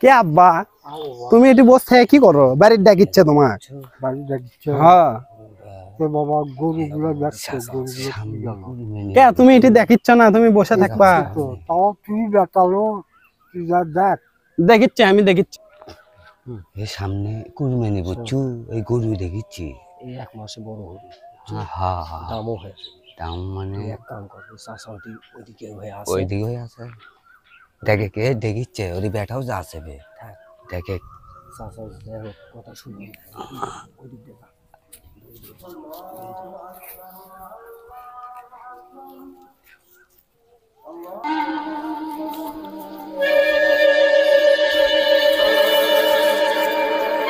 কে আব্বা তুমি এটি বসে কি করো? বাড়ির ডাকিচ্ছে তোমার? বাড়ির ডাকিচ্ছে? হ্যাঁ। বাবা গরুগুলো দেখছো, গরুগুলো কে তুমি এটি দেখিচ্ছ না? তুমি বসে থাকবা। তাও তুই বেতালো, তুই যা দেখ। দেখিচ্ছে, আমি দেখিচ্ছি। এই সামনে কুরবানি বুঝছো, এই গরু দেখিচ্ছি এই 1 মাসে বড় হবে। হ্যাঁ দামও হয়। দাম মানে এক কাম করবো, চাষাটি ওইদিকে হয়ে আছে। ওইদিকে হয়ে আছে। দেখে কে দেখিচ্ছে, ওই বেটাও যা আছে বে। দেখে চাষা কথা শুনি ওইদিক দেখা।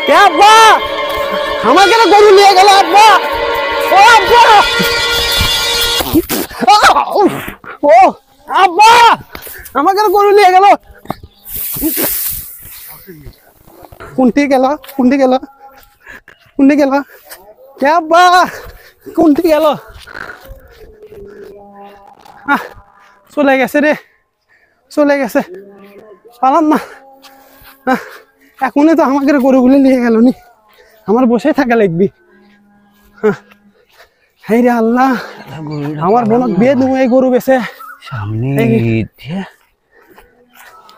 কে আব্বা আমাকে না গরু নিয়ে গেল আব্বা। ও আব্বা, ও আব্বা আমাকে না গরু নিয়ে গেল। কোনটি গেল? কোনটি গেল? কোনটি গেল? কে আব্বা কোনটি গেল? চলে গেছে রে, চলে গেছে। পালাম না। এখনই তো আমাকে গরুগুলো নিয়ে গেল নি, আমার বসে থাকা লাগবি। হাই রে আল্লাহ, আমার বোনক বিয়ে দেবো এই গরু বেছে সামনে।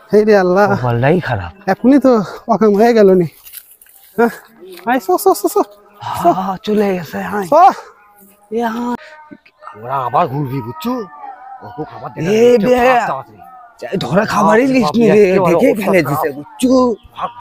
হাই রে আল্লাহ, কপালটাই খারাপ। এখনই তো অকাম হয়ে গেল নি। হাই চলে গেছে। আমরা আবার ঘুরবি বুঝছো? ধরা খাবারই লিস্ট নিয়ে দেখে ফেলে দিছে বুঝছো।